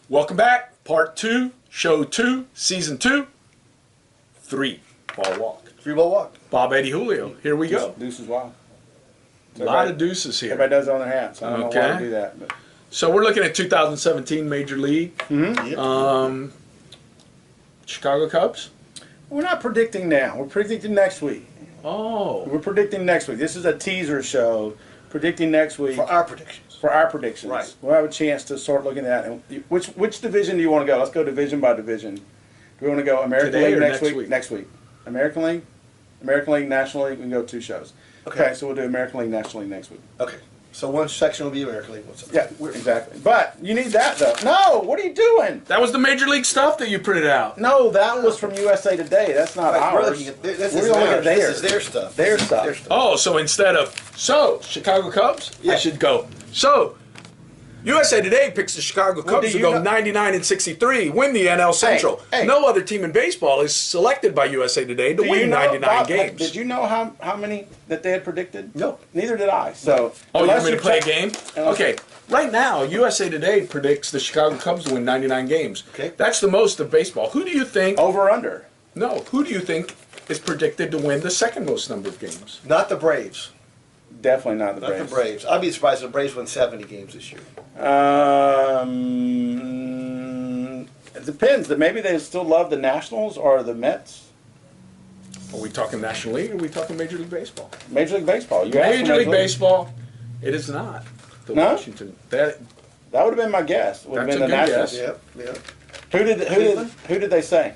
Welcome back. Part 2, Show 2, Season 2, 3 Ball Walk. 3 ball walk. Bob, Eddie, Julio. Here we go. Deuces wild. A lot of deuces here. Everybody does it on their hats. I don't know why they do that. But. So we're looking at 2017 Major League. Yep. Chicago Cubs. We're not predicting now. We're predicting next week. Oh. We're predicting next week. This is a teaser show. Predicting next week. For our predictions. For our predictions. Right. We'll have a chance to start looking at it. And which division do you want to go? Let's go division by division. Do we want to go American Today League or next next week? week? Next week. American League, National League. We can go 2 shows. Okay, so we'll do American League, National League next week. Okay. So one section will be American League. One section. Yeah, exactly. But you need that though. No, what are you doing? That was the Major League stuff that you printed out. No, that was from USA Today. That's not Right, we're ours. looking at this We're is gonna look at theirs. theirs. This is their stuff. Their This is stuff. Their stuff. Oh, so instead of, Chicago Cubs, I Yeah. should go. USA Today picks the Chicago Well, Cubs do to you go know- 99-63, win the NL Central. hey. No other team in baseball is selected by USA Today to Do you win know, 99 Bob, games. Did you know how many that they had predicted? No. Neither did I. So Oh, you unless want me to play a check- game? unless- Okay. Right now, USA Today predicts the Chicago Cubs to win 99 games. Okay. That's the most of baseball. Who do you think? Over or under? No. Who do you think is predicted to win the second most number of games? Not the Braves. Definitely not the Not Braves. the Braves. I'd be surprised if the Braves win 70 games this year. It depends. Maybe they still love the Nationals or the Mets. Are we talking National League or are we talking Major League Baseball? Major League Baseball. You asked for Major League Baseball, it is not. The No? Washington. That That would have been my guess. Would have That's been a the good Nationals. guess. Yep. Who did they say?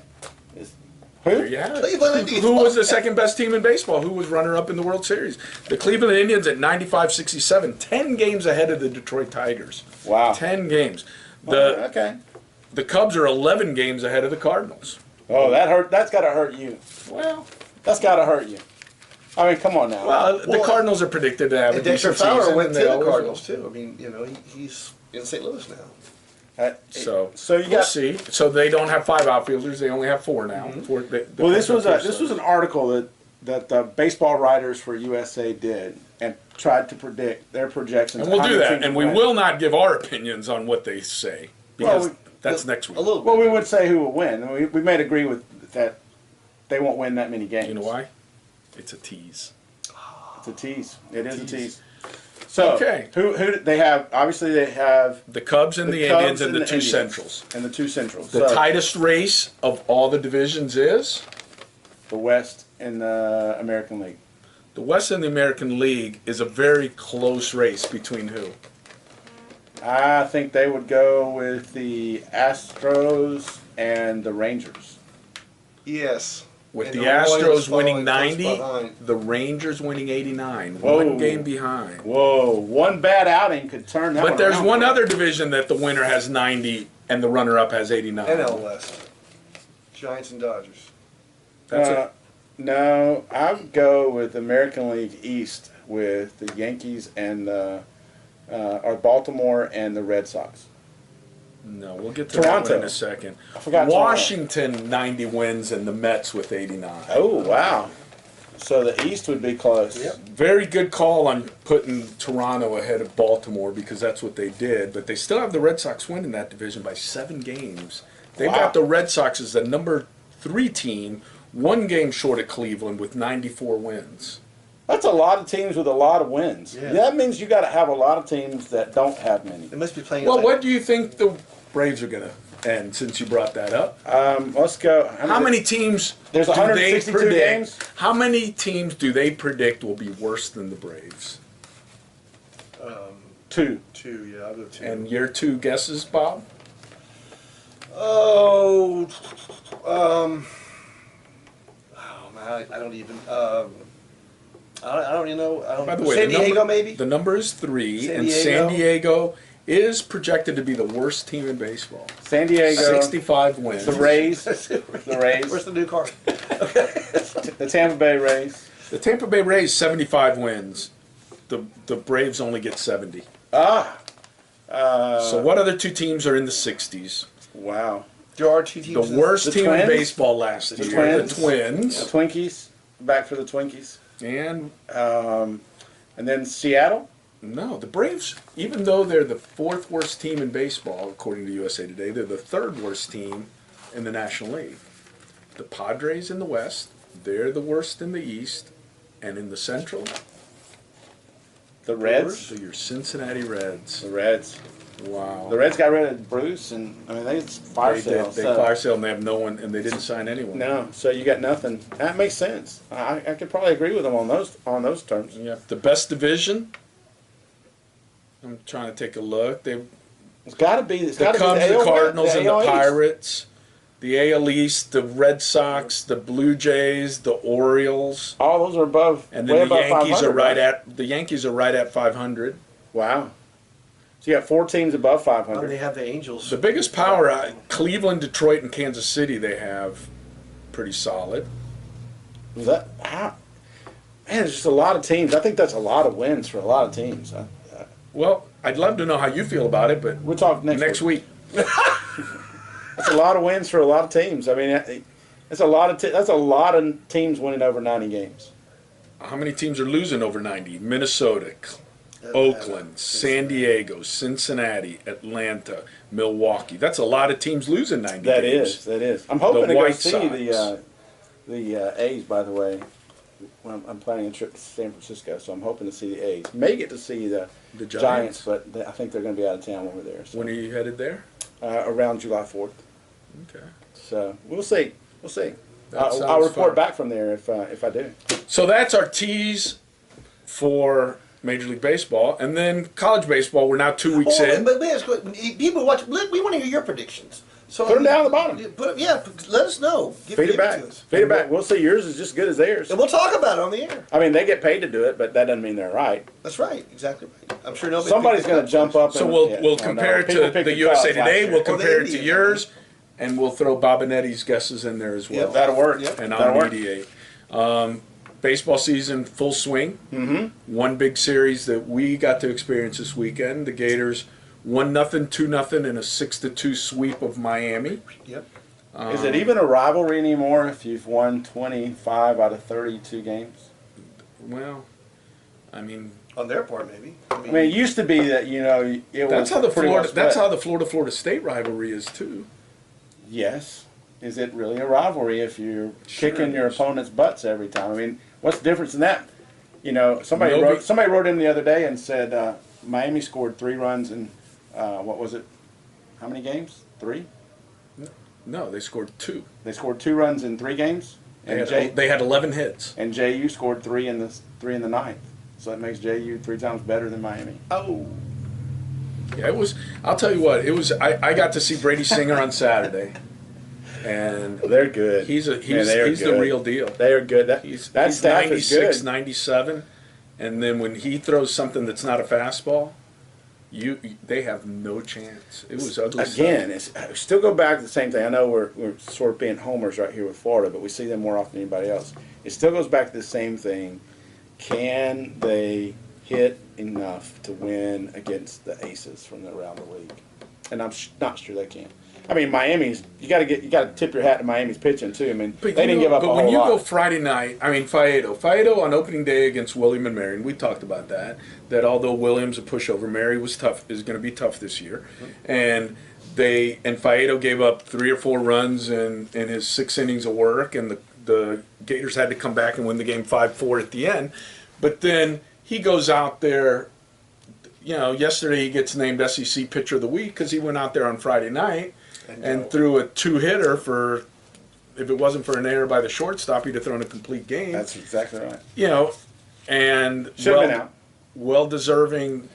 there Who? you have it. Cleveland Indians. Who was the second best team in baseball? Who was runner-up in the World Series? The Cleveland Indians at 95-67, 10 games ahead of the Detroit Tigers. Wow. 10 games. Okay. The Cubs are 11 games ahead of the Cardinals. Oh, that hurt. That's got to hurt you. Well, That's got to hurt you. I mean, come on now. the Cardinals are predicted to have a And Dexter decent Fowler season, went and to they the always Cardinals, too. I mean, he's in St. Louis now. So you we'll got. see. So they don't have 5 outfielders; they only have 4 now. Well, this was an article that the baseball writers for USA did and tried to predict their projections. and we'll how do many that, teams and would we win. will not give our opinions on what they say because Well, that's next week. A little Well, bit. we would say who will win. We might agree with that. They won't win that many games. You know why? It's a tease. It's a tease. It is a tease. So Okay. who they have? Obviously, they have The Cubs and the Cubs Indians and the 2 Indians Centrals. and the 2 Centrals. The So, tightest race of all the divisions is the West and the American League. the West and the American League is a very close race between who? I think they would go with the Astros and the Rangers. Yes. With And the the Royals Astros winning following 90, close behind. the Rangers winning 89. Whoa. 1 game behind. Whoa! One bad outing could turn that. But one there's around. one other division that the winner has 90 and the runner-up has 89. NL West. Giants and Dodgers. That's it. No, I would go with American League East with the Yankees and or Baltimore and the Red Sox. No, we'll get to Toronto. that one in a second. I forgot Washington 90 wins and the Mets with 89. Oh wow! So the East would be close. Yep. Very good call on putting Toronto ahead of Baltimore because that's what they did. But they still have the Red Sox winning that division by 7 games. They've Wow. got the Red Sox as the number 3 team, 1 game short of Cleveland with 94 wins. That's a lot of teams with a lot of wins. Yeah. That means you got to have a lot of teams that don't have many. They must be playing. Well, like- what do you think the Braves are going to end since you brought that up? Let's go. How many teams There's do they 162 predict? games? How many teams do they predict will be worse than the Braves? 2. 2, yeah, I'll go 2. And your 2 guesses, Bob? Oh, man, I don't even. I don't even know. By the way, San the number, Diego, maybe. The number is 3, San and Diego. San Diego is projected to be the worst team in baseball. San Diego. 65 wins. The Rays. The Rays. Where's the new car? The Tampa Bay Rays. The Tampa Bay Rays 75 wins. The Braves only get 70. So what other 2 teams are in the 60s? Wow. There are 2 teams. The worst The team in Twins? baseball last The year, Twins? the Twins, The Twinkies. Back for the Twinkies. and And then Seattle. No, the Braves, even though they're the fourth worst team in baseball, according to USA Today, they're the third worst team in the National League. The Padres in the West, they're the worst in the East, and in the Central, The Reds. they're your Cincinnati Reds. The Reds. Wow. The Reds got rid of Bruce, and I mean it's fire They sale. did. They so- fire sale, and they have no one, and they didn't sign anyone. No, so you got nothing. That makes sense. I could probably agree with them on those terms. Yeah, the best division. I'm trying to take a look. They It's got to be. It's the got to be Cubs, the, the AL Cardinals, and the AL East. Pirates. The AL East, the Red Sox, the Blue Jays, the Orioles, All those are above. and way then the above Yankees 500, are right at 500. Wow. So you got 4 teams above And 500. they have the Angels. The biggest power, Cleveland, Detroit, and Kansas City, they have pretty solid. Was that how? Man, it's just a lot of teams. I think that's a lot of wins for a lot of teams. Well, I'd love to know how you feel about it, but We'll talk next week. That's a lot of wins for a lot of teams. I mean, that's a lot of that's a lot of teams winning over 90 games. How many teams are losing over 90? Minnesota, Oakland, San Diego, Cincinnati, Atlanta, Milwaukee. That's a lot of teams losing 90 That games. is. That is. I'm hoping to go White see Sox. the A's. By the way, when I'm planning a trip to San Francisco, so I'm hoping to see the A's. May get to see the The Giants, but I think they're going to be out of town over there. So, When are you headed there? around July 4th. Okay. So we'll see. We'll see. That I'll sounds report fun. back from there if I do. So that's our tease for Major League Baseball. And then college baseball, we're now 2 weeks in. But let's go- people watch. We want to hear your predictions. So Put 'em down at the bottom. Let us know. Feed Give it back. to us. Feed it back. We'll see. Yours is just good as theirs. And we'll talk about it on the air. I mean, they get paid to do it, but that doesn't mean they're right. That's right. Exactly right. I'm sure nobody. Somebody's going to jump up. So and, we'll yeah, we'll I compare know. it People to picked the the USA Cubs last Today. year. We'll Or the compare it to Indians. yours, and we'll throw Bobinetti's guesses in there as well. Yep. That'll work. Yep. And That'll I'll work. mediate. Baseball season full swing. Mm-hmm. One big series that we got to experience this weekend. The Gators 1-0, 2-0 in a 6-2 sweep of Miami. Yep. Is it even a rivalry anymore if you've won 25 out of 32 games? Well, I mean, On their part, maybe. I mean, it used to be that it that's was how the pretty well Florida. That's split. how the Florida State rivalry is too. Yes. Is it really a rivalry if you're Sure kicking it your is. opponent's butts every time? I mean, what's the difference in that? Somebody Nobody- wrote in the other day and said Miami scored 3 runs in what was it? How many games? 3. No, they scored 2. They scored 2 runs in 3 games, They and had, they had 11 hits. and JU scored 3 in the ninth. So that makes JU 3 times better than Miami. Oh. Yeah, it was. I'll tell you what. It was. I got to see Brady Singer on Saturday, and They're good. he's Man, they are the good. real deal. They are good. That He's staff is 96, good. 97, and then when he throws something that's not a fastball, they have no chance. It was ugly. Again, I still go back to the same thing. I know we're sort of being homers right here with Florida, but we see them more often than anybody else. It still goes back to the same thing. Can they hit enough to win against the aces from around the league? And I'm not sure they can. I mean, Miami's you got to tip your hat to Miami's pitching too. I mean, But they you didn't know, give up but a when whole you lot. go Friday night, I mean Faedo on opening day against William and Marion, we talked about that. That although Williams a pushover, Mary was tough, is going to be tough this year, and Faedo gave up 3 or 4 runs in his 6 innings of work, and the Gators had to come back and win the game 5-4 at the end. But then he goes out there. Yesterday he gets named SEC Pitcher of the Week because he went out there on Friday night and threw a 2-hitter for. If it wasn't for an error by the shortstop, he'd have thrown a complete game. That's exactly right. And Should have been out. well deserving.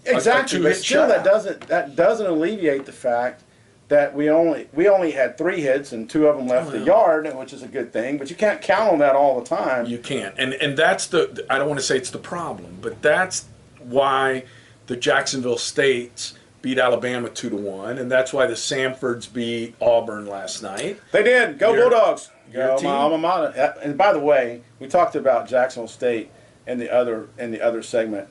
Exactly, but two-hit still, shutout. that doesn't alleviate the fact that we only had 3 hits and 2 of them left the yard, which is a good thing. But you can't count on that all the time. You can't, and that's I don't want to say it's the problem, but that's why the Jacksonville States beat Alabama 2-1, and that's why the Samfords beat Auburn last night. They did. Go Your- Bulldogs. your Go team. my alma mater. And by the way, we talked about Jacksonville State in the other segment.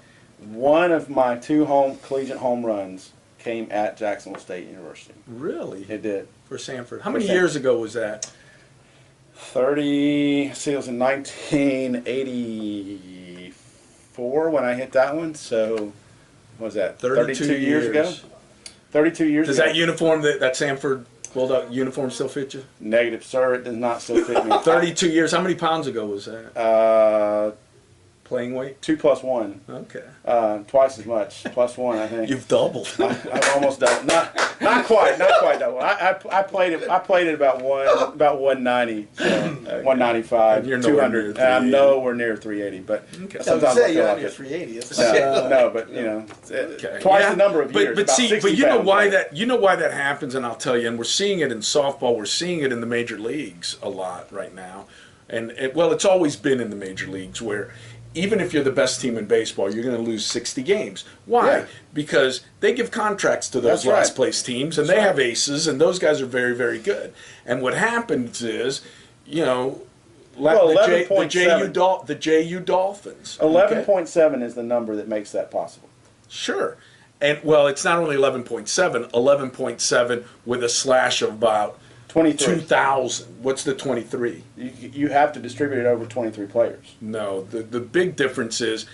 One of my 2 collegiate home runs came at Jacksonville State University. Really, It did. for Samford. How many Samford. years ago was that? 30. See, it was in 1984 when I hit that one. So what was that? 32 years ago. 32 years Does ago. that uniform, that Sanford Bulldog uniform, still fit you? Negative, sir. It does not still fit me. 32 years. How many pounds ago was that? Playing weight? 2 plus 1. Okay. Twice as much. Plus 1, I think. You've doubled. I've almost done. Not quite double. I played it about 190, so 195, And you're nowhere 200. near And I'm 380. nowhere near 380, but Okay. sometimes I say feel you're like under it. 380. It's No, but you know, Okay. twice Yeah, the number of years. But about see, 60 but you know pounds, why right? that happens, and I'll tell you. And we're seeing it in softball. We're seeing it in the major leagues a lot right now, and it's always been in the major leagues where. Even if you're the best team in baseball, you're going to lose 60 games. Why? Yeah. Because they give contracts to those That's right. last place teams, and they have aces, and those guys are very, very good. And what happens is, you know, Well, the 11.7. JU Dolphins. 11.7 is the number that makes that possible. Sure. And, well, it's not only 11.7, 11.7 with a slash of about 23. 2,000. What's the 23? You have to distribute it over 23 players. No, the big difference is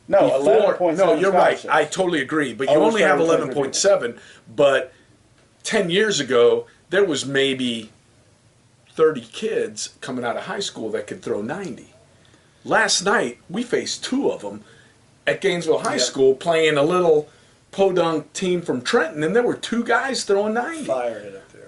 No, before, 11.7 no, you're right. scholarships. I totally agree. But you Over only have 7,000 11.7. But 10 years ago, there was maybe 30 kids coming out of high school that could throw 90. Last night, we faced 2 of them at Gainesville High School playing a little podunk team from Trenton, and there were 2 guys throwing 90. firing it up there.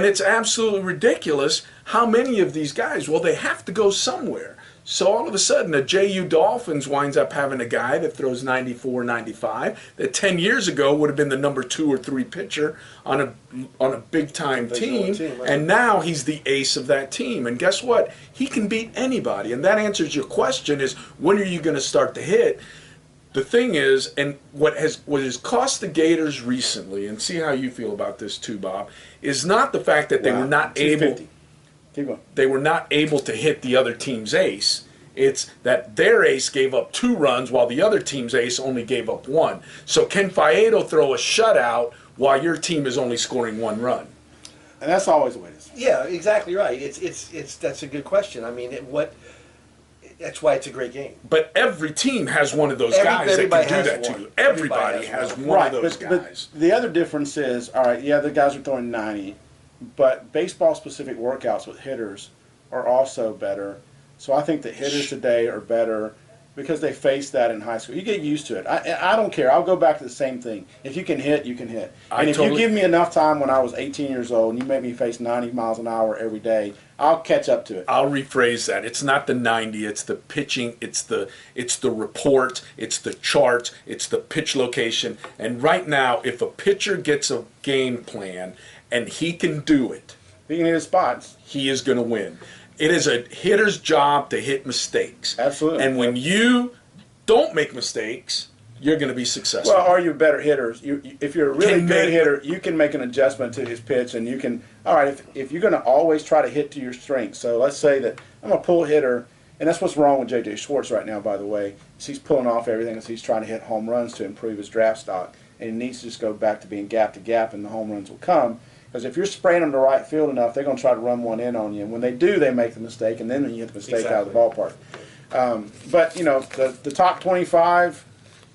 It's absolutely ridiculous how many of these guys, well, they have to go somewhere. So all of a sudden, the JU Dolphins winds up having a guy that throws 94, 95, that 10 years ago would have been the number 2 or 3 pitcher on a big-time team, right. and now he's the ace of that team. And guess what? He can beat anybody. And that answers your question is, when are you going to start to hit? The thing is, and what has cost the Gators recently, and see how you feel about this too, Bob, is not the fact that they Wow. were not able 250. Keep going. they were not able to hit the other team's ace. It's that their ace gave up 2 runs while the other team's ace only gave up 1. So can Faedo throw a shutout while your team is only scoring 1 run? And that's always the way it is. Yeah, exactly right. That's a good question. I mean, that's why it's a great game. But every team has one of those guys that everybody can do has that one. to you. Everybody Everybody has has one of those but guys. the other difference is, all right, yeah, the guys are throwing 90, but baseball-specific workouts with hitters are also better. So I think that hitters today are better because they face that in high school. You get used to it. I don't care. I'll go back to the same thing. If you can hit, you can hit. And if you give me enough time when I was 18 years old and you make me face 90 miles an hour every day, I'll catch up to it. I'll rephrase that. It's not the 90, it's the pitching, it's the report, it's the charts, it's the pitch location. And right now, if a pitcher gets a game plan and he can do it, You can hit his spots. he is going to win. It is a hitter's job to hit mistakes. Absolutely. And when you don't make mistakes, you're going to be successful. Well, are you better hitters? If you're a really Can good make- hitter, you can make an adjustment to his pitch, and you can. All right, if you're going to always try to hit to your strengths, so let's say that I'm a pull hitter, and that's what's wrong with J.J. Schwartz right now. By the way, is he's pulling off everything as he's trying to hit home runs to improve his draft stock, and he needs to just go back to being gap to gap, and the home runs will come. Because if you're spraying them to right field enough, they're going to try to run one in on you, and when they do, they make the mistake, and then you hit the mistake out of the ballpark. But you know, the top 25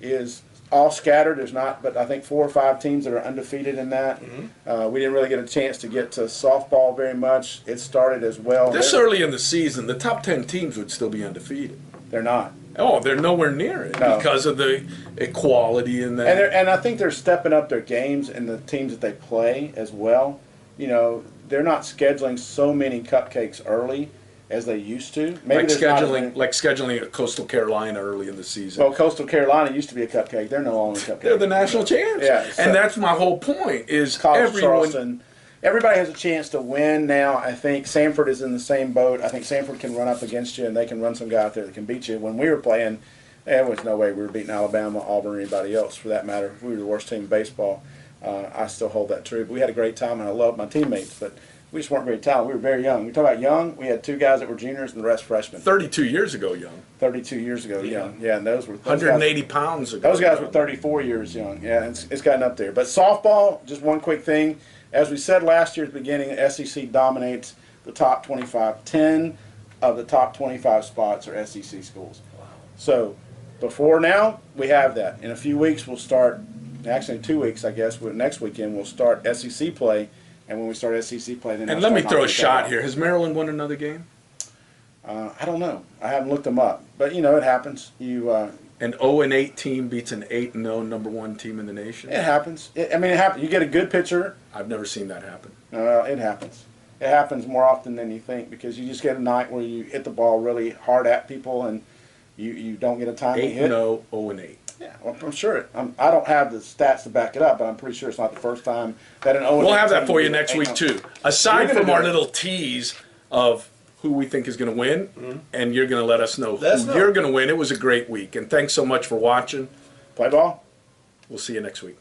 is all scattered. There's not, but I think 4 or 5 teams that are undefeated in that. We didn't really get a chance to get to softball very much. It started as well. This early in the season, the top 10 teams would still be undefeated. They're not. Oh, they're nowhere near it No. because of the equality in that. And I think they're stepping up their games and the teams that they play as well. You know, they're not scheduling so many cupcakes early as they used to. Maybe like there's not as scheduling, many- like scheduling at Coastal Carolina early in the season. Well, Coastal Carolina used to be a cupcake. They're no longer a cupcake. They're the national champs. Yeah, so- and that's my whole point is College everyone. Charleston. Everybody has a chance to win now. I think Sanford is in the same boat. I think Sanford can run up against you, and they can run some guy out there that can beat you. When we were playing, there was no way we were beating Alabama, Auburn, or anybody else for that matter. We were the worst team in baseball. I still hold that true. But we had a great time, and I loved my teammates, but we just weren't very talented. We were very young. We talk about young. We had 2 guys that were juniors, and the rest freshmen. 32 years ago, young. 32 years ago, young. Yeah, and those 180 pounds ago. those guys were 34 years young. Yeah, it's gotten up there. But softball, just one quick thing. As we said last year at the beginning, SEC dominates the top 25. 10 of the top 25 spots are SEC schools. So before now, we have that. In a few weeks, we'll start. Actually, in 2 weeks, I guess. Next weekend, we'll start SEC play, and when we start SEC play, then And I'll let me start throw a knocking shot stuff here. Has Maryland won another game? off. I don't know. I haven't looked them up, but you know it happens. An 0-8 team beats an 8-0 number one team in the nation. It happens. I mean, it happens. You get a good pitcher. I've never seen that happen. It happens. It happens more often than you think because you just get a night where you hit the ball really hard at people and you don't get a timely 8-0, hit. 0-8. Yeah, well, I'm sure. I don't have the stats to back it up, but I'm pretty sure it's not the first time that an 0. We'll have that for you next week too. Aside You're gonna from do our it. little tease of who we think is going to win, and you're going to let us know Let us who know. you're going to win. It was a great week, and thanks so much for watching. Play ball. We'll see you next week.